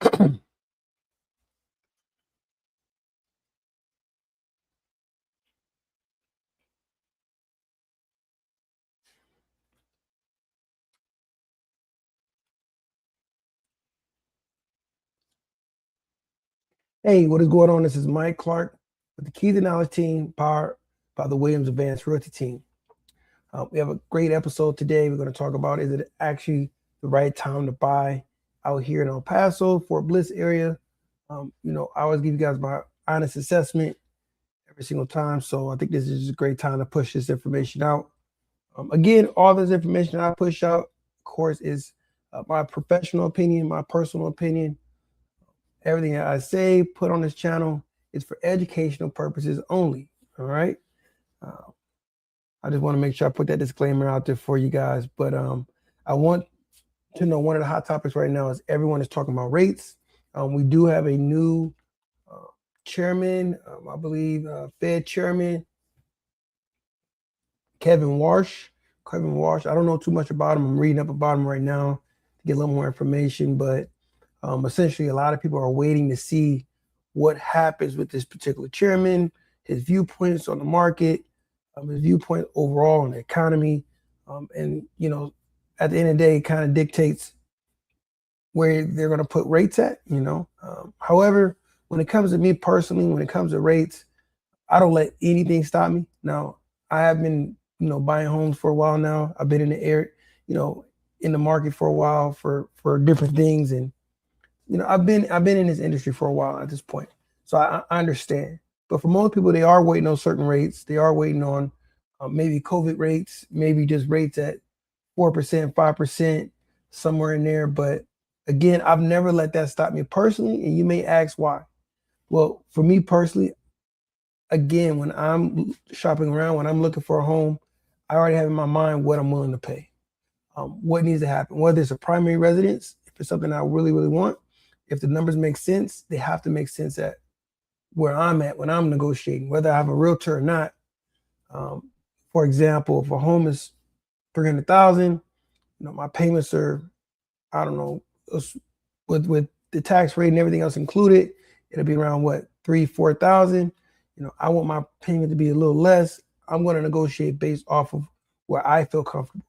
Hey, what is going on? This is Mike Clark with the Keys and Knowledge team, powered by the Williams Advanced Realty team. We have a great episode today. We're going to talk about, is it actually the right time to buy out here in El Paso, Fort Bliss area? I always give you guys my honest assessment every single time. So I think this is a great time to push this information out. Again, all this information I push out, of course, is my professional opinion, my personal opinion. Everything that I say, put on this channel is for educational purposes only. All right. Uh, I just want to make sure I put that disclaimer out there for you guys. But I want to know, one of the hot topics right now is everyone is talking about rates. We do have a new chairman, I believe, Fed chairman, Kevin Warsh. Kevin Warsh. I don't know too much about him. I'm reading up about him right now to get a little more information. But essentially, a lot of people are waiting to see what happens with this particular chairman, his viewpoints on the market, his viewpoint overall on the economy. And, at the end of the day, it kind of dictates where they're going to put rates at, However, when it comes to me personally, when it comes to rates, I don't let anything stop me. Now, I have been, buying homes for a while now. I've been in the air, in the market for a while for different things. And, I've been in this industry for a while at this point. So I understand. But for most people, they are waiting on certain rates. They are waiting on maybe COVID rates, maybe just rates at 4%, 5%, somewhere in there. But again, I've never let that stop me personally. And you may ask why. Well, for me personally, again, when I'm shopping around, when I'm looking for a home, I already have in my mind what I'm willing to pay, what needs to happen, whether it's a primary residence, if it's something I really, really want. If the numbers make sense, they have to make sense at where I'm at when I'm negotiating, whether I have a realtor or not. For example, if a home is 300,000, my payments are, I don't know, with the tax rate and everything else included, it'll be around what, 3,000-4,000. I want my payment to be a little less. I'm going to negotiate based off of where I feel comfortable.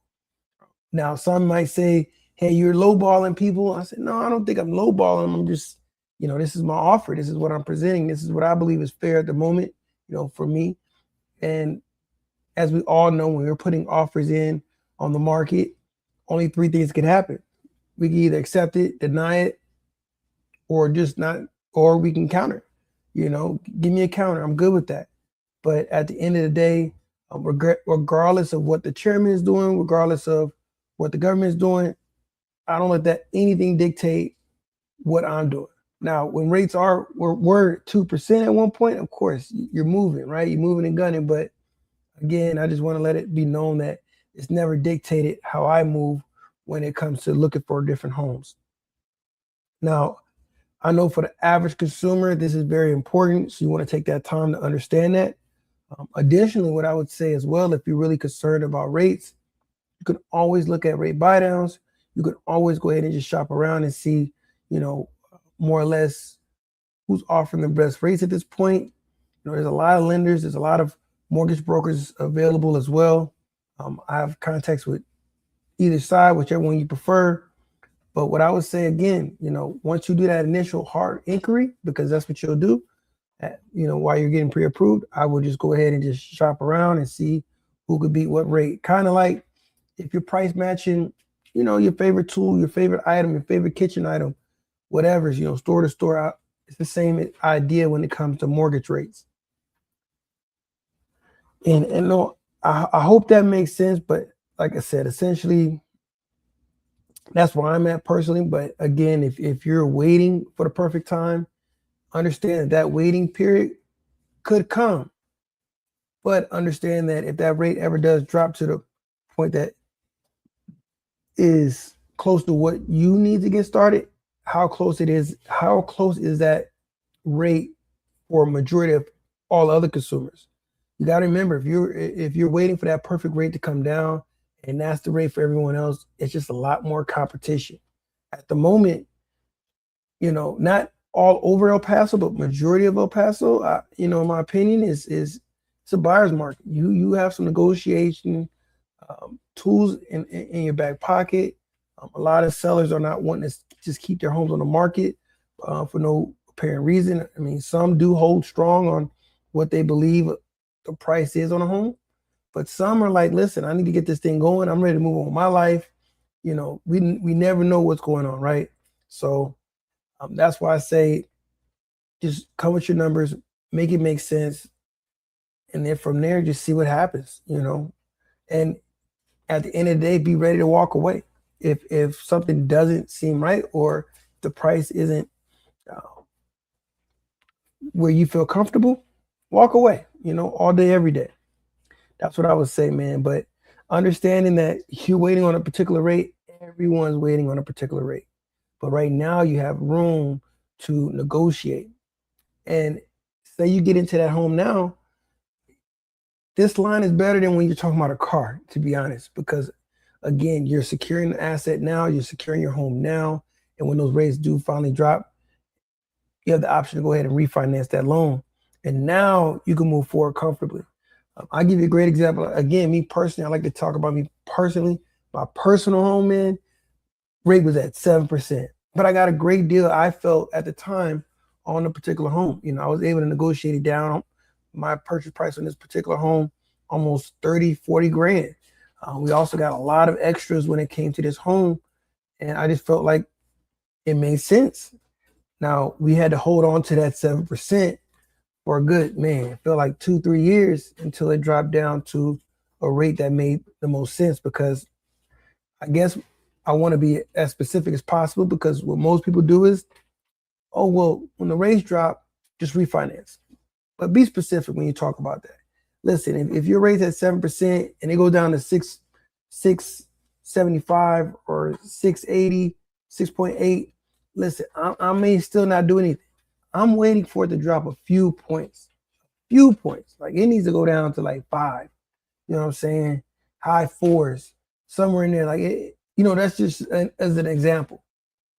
Now, some might say, hey, you're lowballing people. I said, no, I don't think I'm lowballing them. I'm just, this is my offer. This is what I'm presenting. This is what I believe is fair at the moment, for me. And as we all know, when we're putting offers in on the market, only three things can happen. We can either accept it, deny it, or just not, or we can counter. Give me a counter. I'm good with that. But at the end of the day, regardless of what the chairman is doing, regardless of what the government is doing, I don't let that anything dictate what I'm doing. Now, when rates were 2% at one point, of course, you're moving, right? You're moving and gunning. But again, I just want to let it be known that it's never dictated how I move when it comes to looking for different homes. Now, I know for the average consumer, this is very important. So you want to take that time to understand that. Additionally, what I would say as well, if you're really concerned about rates, you can always look at rate buy downs. You can always go ahead and just shop around and see, more or less who's offering the best rates at this point. There's a lot of lenders. There's a lot of mortgage brokers available as well. I have contacts with either side, whichever one you prefer. But what I would say again, once you do that initial hard inquiry, because that's what you'll do, while you're getting pre-approved, I would just go ahead and just shop around and see who could beat what rate. Kind of like if you're price matching, your favorite tool, your favorite item, your favorite kitchen item, whatever, store to store out. It's the same idea when it comes to mortgage rates. And no, I hope that makes sense. But like I said, essentially, that's where I'm at personally. But again, if you're waiting for the perfect time, understand that waiting period could come. But understand that if that rate ever does drop to the point that is close to what you need to get started, how close is that rate for a majority of all other consumers? You got to remember, if you're waiting for that perfect rate to come down and that's the rate for everyone else, it's just a lot more competition. At the moment, not all over El Paso, but majority of El Paso, in my opinion, is it's a buyer's market. You have some negotiation tools in your back pocket. A lot of sellers are not wanting to just keep their homes on the market for no apparent reason. I mean, some do hold strong on what they believe the price is on a home, but some are like, listen, I need to get this thing going. I'm ready to move on with my life. We never know what's going on, right? So that's why I say just come with your numbers, make it make sense, and then from there, just see what happens. And at the end of the day, be ready to walk away. If something doesn't seem right or the price isn't uh, where you feel comfortable, walk away, all day, every day. That's what I would say, man. But understanding that you're waiting on a particular rate, everyone's waiting on a particular rate. But right now, you have room to negotiate. And say you get into that home now, this line is better than when you're talking about a car, to be honest, because again, you're securing the asset now, you're securing your home now. And when those rates do finally drop, you have the option to go ahead and refinance that loan. And now you can move forward comfortably. I'll give you a great example. Again, me personally, I like to talk about me personally. My personal home, man, rate was at 7%. But I got a great deal, I felt at the time, on a particular home. I was able to negotiate it down. My purchase price on this particular home, almost 30, 40 grand. We also got a lot of extras when it came to this home. And I just felt like it made sense. Now, we had to hold on to that 7% for a good, man, it felt like 2, 3 years until it dropped down to a rate that made the most sense, because I guess I want to be as specific as possible, because what most people do is, oh, well, when the rates drop, just refinance. But be specific when you talk about that. Listen, if your rate's at 7% and they go down to 6.75 or 6.80, 6.8, listen, I may still not do anything. I'm waiting for it to drop a few points. Few points. Like it needs to go down to like 5. You know what I'm saying? High 4s, somewhere in there. Like that's just as an example.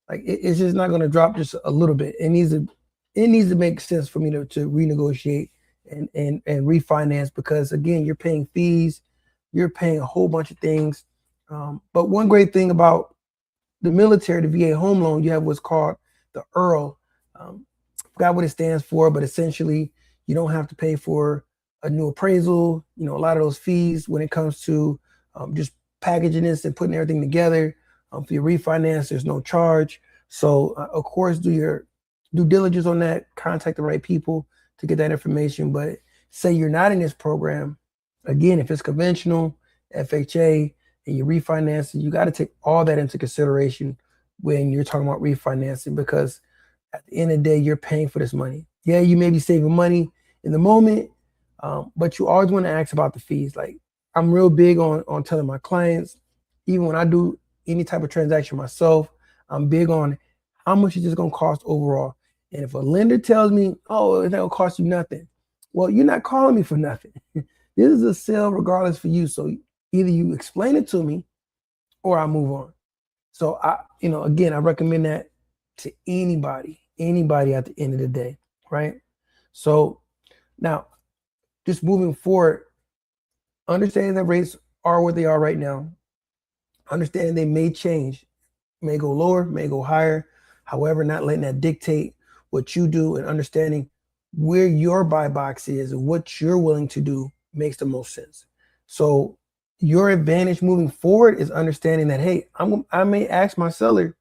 Like it's just not going to drop just a little bit. It needs to make sense for me to renegotiate and refinance, because again, you're paying fees, you're paying a whole bunch of things. But one great thing about the military, the VA home loan, you have what's called the EARL. Forgot what it stands for, but essentially you don't have to pay for a new appraisal. A lot of those fees when it comes to just packaging this and putting everything together. For your refinance, there's no charge. So of course, do your due diligence on that, contact the right people to get that information. But say you're not in this program, again, if it's conventional, FHA, and you're refinancing, you got to take all that into consideration when you're talking about refinancing, because at the end of the day, you're paying for this money. Yeah, you may be saving money in the moment, but you always want to ask about the fees. Like I'm real big on telling my clients, even when I do any type of transaction myself, I'm big on how much is this going to cost overall. And if a lender tells me, oh, it's not going to cost you nothing, well, you're not calling me for nothing. This is a sale regardless for you. So either you explain it to me or I move on. So again, I recommend that to anybody at the end of the day, right? So now, just moving forward, understanding that rates are what they are right now, understanding they may change, may go lower, may go higher. However, not letting that dictate what you do, and understanding where your buy box is and what you're willing to do makes the most sense. So your advantage moving forward is understanding that, hey, I may ask my seller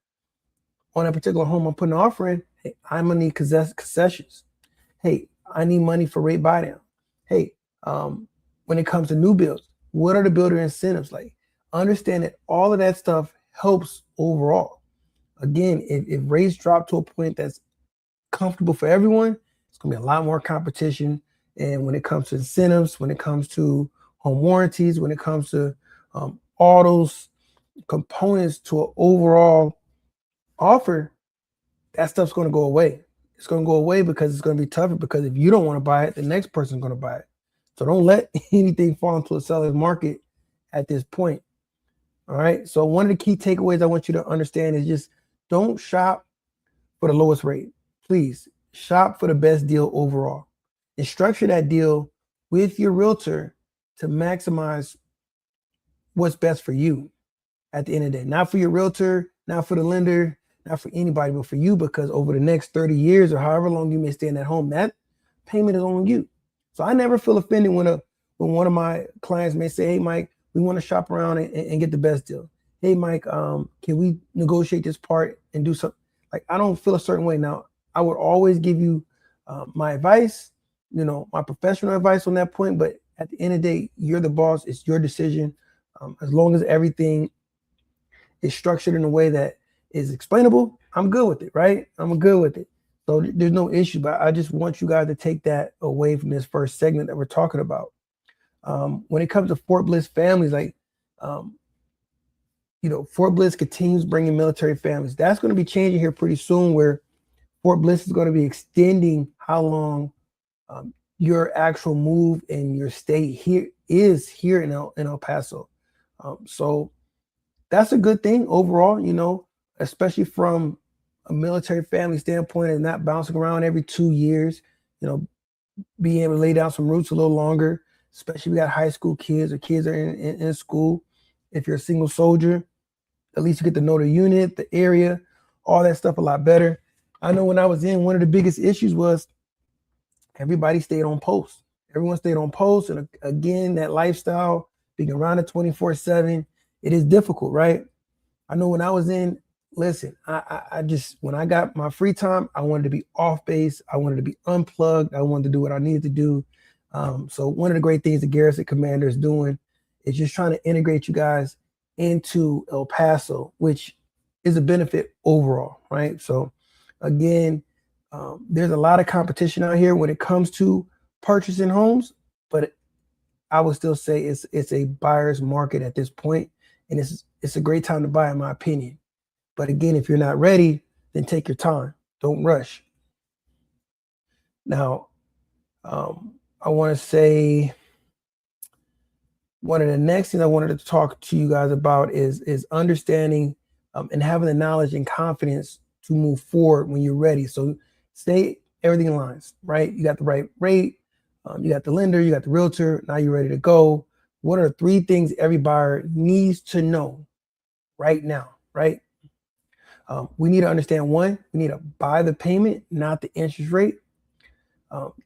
on a particular home I'm putting an offer in, hey, I'm gonna need concessions. Hey, I need money for rate buy down. Hey, when it comes to new builds, what are the builder incentives like? Understand that all of that stuff helps overall. Again, if rates drop to a point that's comfortable for everyone, it's gonna be a lot more competition. And when it comes to incentives, when it comes to home warranties, when it comes to all those components to an overall offer, that stuff's going to go away. It's going to go away because it's going to be tougher, because if you don't want to buy it, the next person's going to buy it. So don't let anything fall into a seller's market at this point. All right. So one of the key takeaways I want you to understand is just don't shop for the lowest rate. Please shop for the best deal overall and structure that deal with your realtor to maximize what's best for you at the end of the day. Not for your realtor, not for the lender, not for anybody, but for you, because over the next 30 years or however long you may stay in that home, that payment is on you. So I never feel offended when one of my clients may say, hey, Mike, we want to shop around and get the best deal. Hey, Mike, can we negotiate this part and do something? Like, I don't feel a certain way. Now, I would always give you my advice, my professional advice on that point. But at the end of the day, you're the boss. It's your decision. As long as everything is structured in a way that is explainable, I'm good with it, right? I'm good with it. So there's no issue, but I just want you guys to take that away from this first segment that we're talking about. When it comes to Fort Bliss families, like, Fort Bliss continues bringing military families. That's going to be changing here pretty soon, where Fort Bliss is going to be extending how long your actual move and your stay here is here in El Paso. So that's a good thing overall, especially from a military family standpoint, and not bouncing around every 2 years, being able to lay down some roots a little longer, especially if we got high school kids or kids that are in school. If you're a single soldier, at least you get to know the unit, the area, all that stuff a lot better. I know when I was in, one of the biggest issues was everybody stayed on post. Everyone stayed on post. And again, that lifestyle, being around it 24/7, it is difficult, right? I know when I was in, listen, I just, when I got my free time, I wanted to be off base. I wanted to be unplugged. I wanted to do what I needed to do. So one of the great things the Garrison Commander is doing is just trying to integrate you guys into El Paso, which is a benefit overall, right? So again, there's a lot of competition out here when it comes to purchasing homes, but I would still say it's a buyer's market at this point, and it's a great time to buy, in my opinion. But again, if you're not ready, then take your time. Don't rush. Now, I want to say one of the next things I wanted to talk to you guys about is understanding and having the knowledge and confidence to move forward when you're ready. So stay everything in lines, right? You got the right rate, you got the lender, you got the realtor, now you're ready to go. What are 3 things every buyer needs to know right now, right? We need to understand, one, we need to buy the payment, not the interest rate.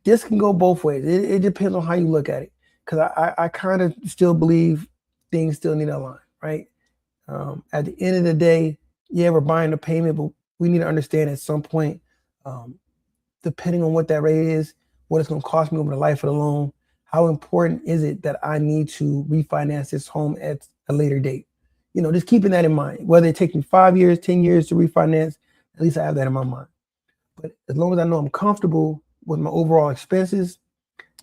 This can go both ways. It depends on how you look at it. Because I kind of still believe things still need to align, right? At the end of the day, yeah, we're buying the payment, but we need to understand at some point, depending on what that rate is, what it's going to cost me over the life of the loan, how important is it that I need to refinance this home at a later date? Just keeping that in mind. Whether it takes me 5 years, 10 years to refinance, at least I have that in my mind. But as long as I know I'm comfortable with my overall expenses,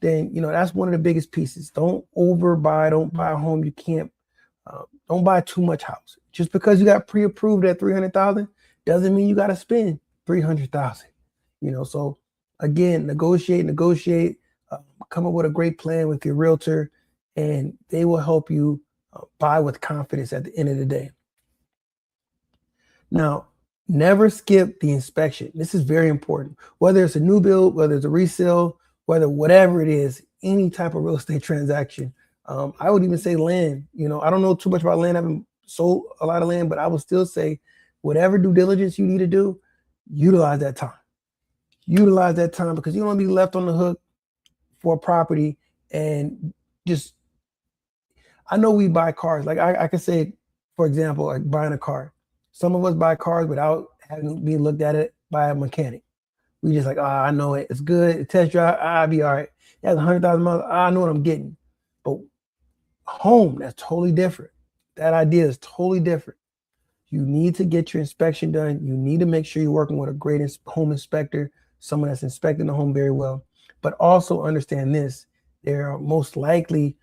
then that's one of the biggest pieces. Don't overbuy. Don't buy a home you can't. Don't buy too much house. Just because you got pre-approved at $300,000 doesn't mean you got to spend $300,000. So again, negotiate. Come up with a great plan with your realtor, and they will help you buy with confidence at the end of the day. Now, never skip the inspection. This is very important. Whether it's a new build, whether it's a resale, whatever it is, any type of real estate transaction. I would even say land. I don't know too much about land. I haven't sold a lot of land, but I would still say whatever due diligence you need to do, utilize that time. Utilize that time, because you don't want to be left on the hook for a property and just, I know we buy cars. Like I can say, for example, like buying a car. Some of us buy cars without having been looked at it by a mechanic. We just like, I know it. It's good. It test drive, I'll be all right. It has 100,000 miles. I know what I'm getting. But home, that's totally different. That idea is totally different. You need to get your inspection done. You need to make sure you're working with a great home inspector, someone that's inspecting the home very well. But also understand this: they're most likely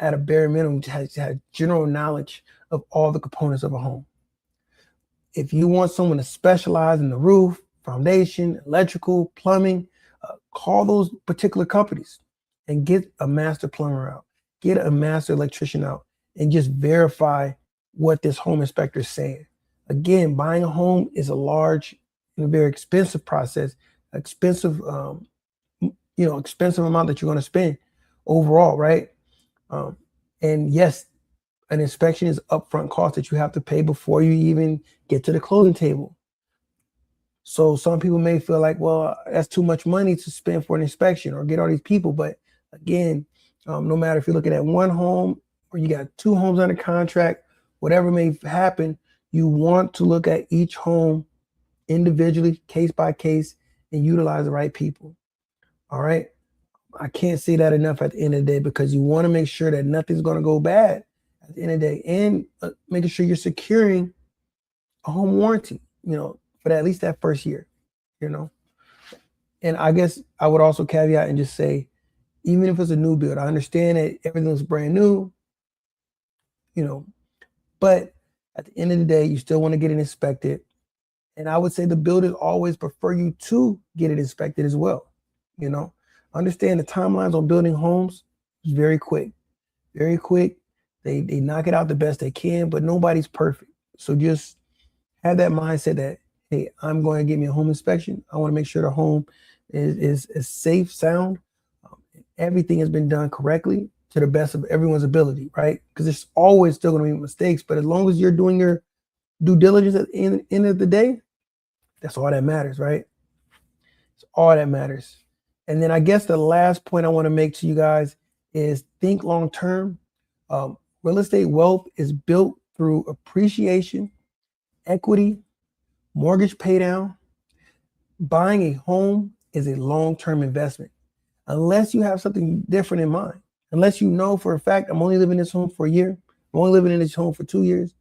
at a bare minimum to have general knowledge of all the components of a home. If you want someone to specialize in the roof, foundation, electrical, plumbing, call those particular companies and get a master plumber out, get a master electrician out, and just verify what this home inspector is saying. Again, buying a home is a large and a very expensive process, expensive, expensive amount that you're going to spend overall, right? Um, and yes, an inspection is upfront cost that you have to pay before you even get to the closing table. So some people may feel like, well, that's too much money to spend for an inspection or get all these people. But again, no matter if you're looking at one home or you got two homes under contract, whatever may happen, you want to look at each home individually, case by case, and utilize the right people. All right. I can't say that enough at the end of the day, because you want to make sure that nothing's going to go bad at the end of the day, and making sure you're securing a home warranty, for at least that first year, you know. And I guess I would also caveat and just say, even if it's a new build, I understand that everything's brand new, but at the end of the day, you still want to get it inspected. And I would say the builders always prefer you to get it inspected as well. Understand the timelines on building homes is very quick, very quick. They knock it out the best they can, but nobody's perfect. So just have that mindset that, hey, I'm going to get me a home inspection. I want to make sure the home is safe, sound. Everything has been done correctly to the best of everyone's ability, right? Because there's always still going to be mistakes, but as long as you're doing your due diligence at the end of the day, that's all that matters, right? It's all that matters. And then I guess the last point I want to make to you guys is think long term. Real estate wealth is built through appreciation, equity, mortgage paydown. Buying a home is a long-term investment, unless you have something different in mind. Unless you know for a fact, I'm only living in this home for a year, I'm only living in this home for 2 years.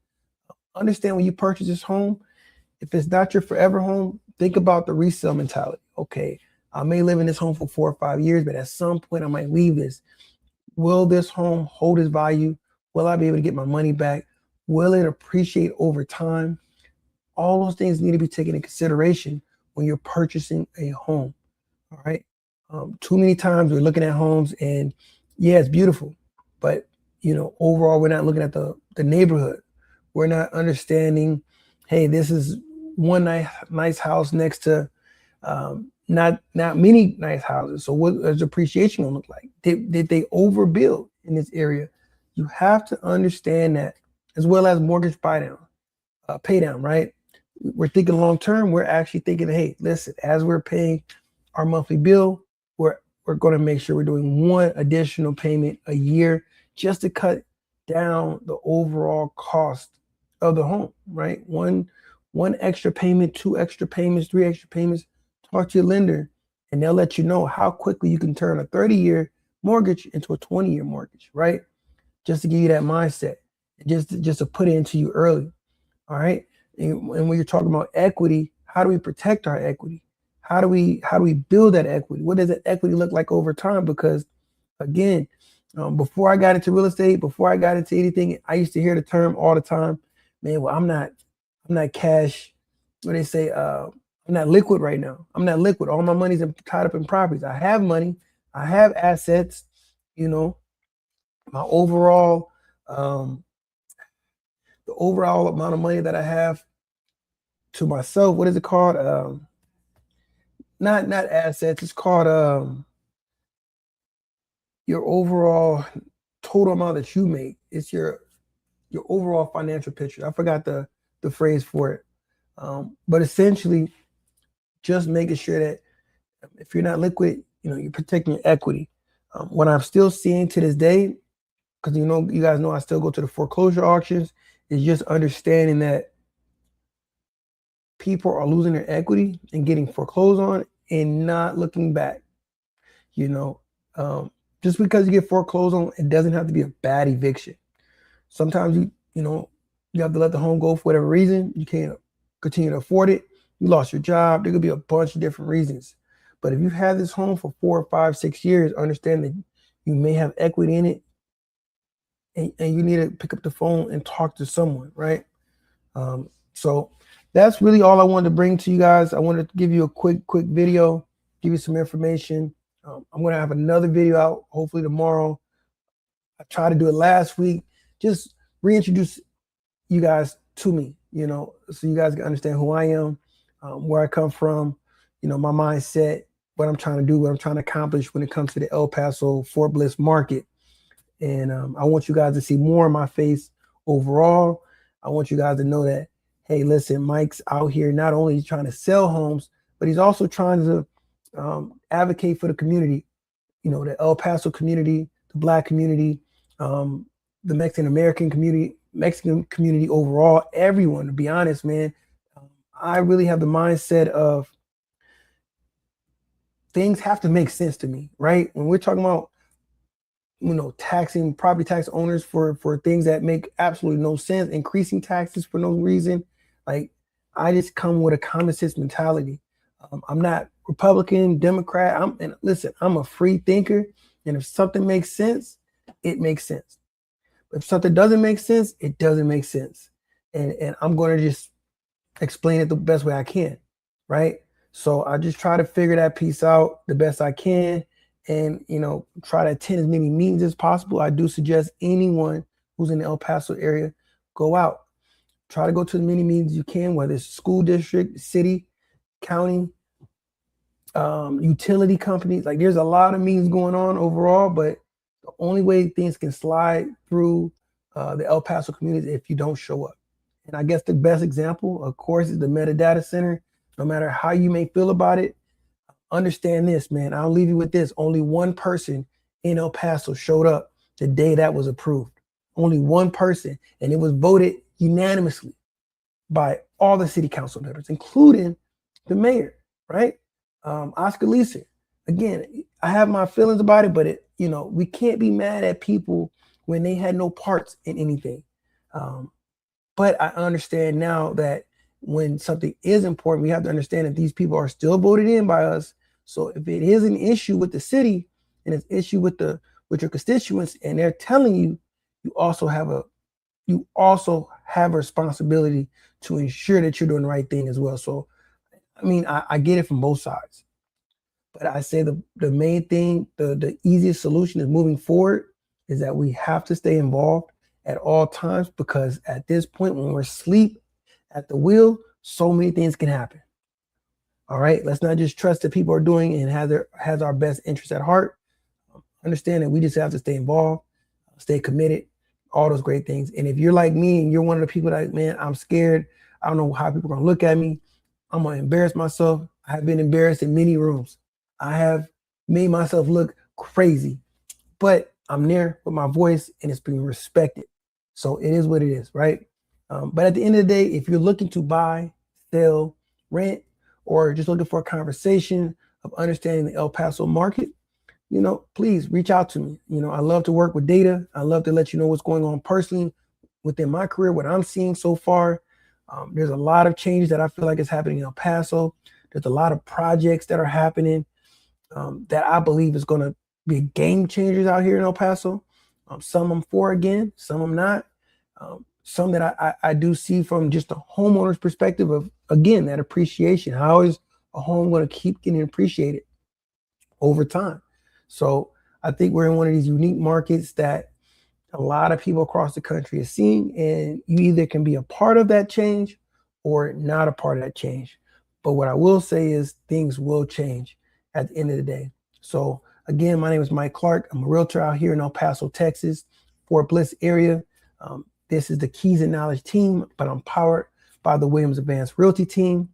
Understand, when you purchase this home, if it's not your forever home, think about the resale mentality. Okay, I may live in this home for 4 or 5 years, but at some point I might leave this. Will this home hold its value? Will I be able to get my money back? Will it appreciate over time? All those things need to be taken into consideration when you're purchasing a home. All right. Too many times we're looking at homes and yeah, it's beautiful, but overall we're not looking at the neighborhood. We're not understanding, hey, this is one nice house next to not many nice houses. So what does appreciation gonna look like? Did they overbuild in this area? You have to understand that, as well as mortgage pay down, right? We're thinking long term. We're actually thinking, hey, listen, as we're paying our monthly bill, we're going to make sure we're doing one additional payment a year just to cut down the overall cost of the home, right? One extra payment, 2 extra payments, 3 extra payments. Talk to your lender and they'll let you know how quickly you can turn a 30-year mortgage into a 20-year mortgage, right? Just to give you that mindset, just to put it into you early. All right. And when you're talking about equity, how do we protect our equity? How do we build that equity? What does that equity look like over time? Because again, before I got into real estate, before I got into anything, I used to hear the term all the time, man, well, I'm not cash. What they say, I'm not liquid right now. I'm not liquid. All my money's tied up in properties. I have money. I have assets. My overall, the overall amount of money that I have to myself, what is it called? Not assets. It's called your overall total amount that you make. It's your overall financial picture. I forgot the phrase for it. But essentially, just making sure that if you're not liquid, you're protecting your equity. What I'm still seeing to this day, because you guys know I still go to the foreclosure auctions, is just understanding that people are losing their equity and getting foreclosed on and not looking back. Just because you get foreclosed on, it doesn't have to be a bad eviction. Sometimes you have to let the home go for whatever reason. You can't continue to afford it. You lost your job. There could be a bunch of different reasons. But if you've had this home for 4 or 5, 6 years, understand that you may have equity in it, and you need to pick up the phone and talk to someone, right? So that's really all I wanted to bring to you guys. I wanted to give you a quick video, give you some information. I'm going to have another video out hopefully tomorrow. I tried to do it last week, just reintroduce you guys to me, so you guys can understand who I am. where I come from, my mindset, what I'm trying to do, what I'm trying to accomplish when it comes to the El Paso Fort Bliss market. And I want you guys to see more of my face overall. I want you guys to know that, hey, listen, Mike's out here not only trying to sell homes, but he's also trying to advocate for the community, the El Paso community, the Black community, the Mexican community overall, everyone, to be honest, man. I really have the mindset of things have to make sense to me, right? When we're talking about taxing property tax owners for things that make absolutely no sense, increasing taxes for no reason. Like, I just come with a common sense mentality. I'm not Republican, Democrat. I'm a free thinker, and if something makes sense, it makes sense. If something doesn't make sense, it doesn't make sense, and I'm going to just explain it the best way I can, right? So I just try to figure that piece out the best I can, and try to attend as many meetings as possible. I do suggest anyone who's in the El Paso area go out, try to go to as many meetings you can, whether it's school district, city, county, utility companies. Like, there's a lot of meetings going on overall, but the only way things can slide through the El Paso community is if you don't show up. And I guess the best example, of course, is the metadata center. No matter how you may feel about it, understand this, man. I'll leave you with this. Only one person in El Paso showed up the day that was approved. Only one person. And it was voted unanimously by all the city council members, including the mayor, right? Oscar Lisa. Again, I have my feelings about it, but we can't be mad at people when they had no parts in anything. But I understand now that when something is important, we have to understand that these people are still voted in by us. So if it is an issue with the city and it's an issue with your constituents, and they're telling you, you also have a responsibility to ensure that you're doing the right thing as well. So, I get it from both sides. But I say the main thing, the easiest solution is moving forward, is that we have to stay involved at all times, because at this point, when we're asleep at the wheel, so many things can happen. All right, let's not just trust that people are doing and has our best interest at heart. Understand that we just have to stay involved, stay committed, all those great things. And if you're like me and you're one of the people that, man, I'm scared, I don't know how people are gonna look at me, I'm gonna embarrass myself. I have been embarrassed in many rooms. I have made myself look crazy, but I'm there with my voice and it's being respected. So it is what it is, right? But at the end of the day, if you're looking to buy, sell, rent, or just looking for a conversation of understanding the El Paso market, please reach out to me. I love to work with data. I love to let you know what's going on personally within my career, what I'm seeing so far. There's a lot of changes that I feel like is happening in El Paso. There's a lot of projects that are happening that I believe is going to be game changers out here in El Paso. Some I'm for, again, some I'm not. Some that I do see from just a homeowner's perspective of, again, that appreciation. How is a home going to keep getting appreciated over time? So I think we're in one of these unique markets that a lot of people across the country are seeing, and you either can be a part of that change or not a part of that change. But what I will say is things will change at the end of the day. So again, my name is Mike Clark. I'm a realtor out here in El Paso, Texas, Fort Bliss area. This is the Keys and Knowledge team, but I'm powered by the Williams Advanced Realty team.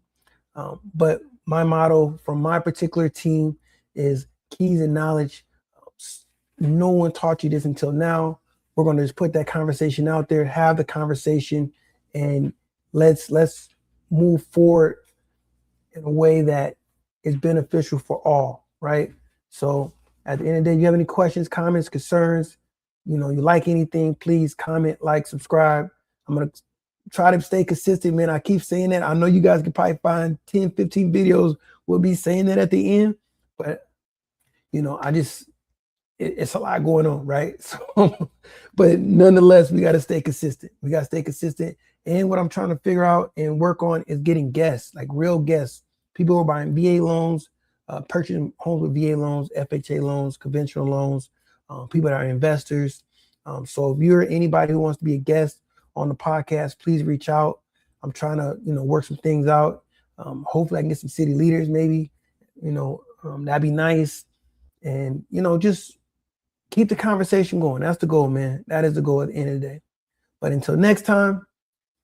But my motto from my particular team is Keys and Knowledge. No one taught you this until now. We're going to just put that conversation out there, have the conversation, and let's move forward in a way that is beneficial for all, right? So at the end of the day, you have any questions, comments, concerns, you like anything, please comment, like, subscribe. I'm going to try to stay consistent, man. I keep saying that. I know you guys can probably find 10, 15 videos. We'll be saying that at the end, but it's a lot going on, right? So, but nonetheless, we got to stay consistent. We got to stay consistent. And what I'm trying to figure out and work on is getting guests, like real guests, people who are buying VA loans, purchasing homes with VA loans, FHA loans, conventional loans, people that are investors. So if you're anybody who wants to be a guest on the podcast, please reach out. I'm trying to, work some things out. Hopefully I can get some city leaders, maybe, that'd be nice. And, just keep the conversation going. That's the goal, man. That is the goal at the end of the day. But until next time,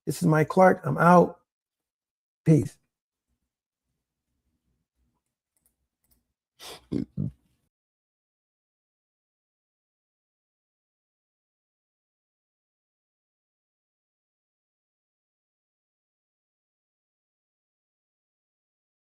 this is Mike Clark. I'm out. Peace.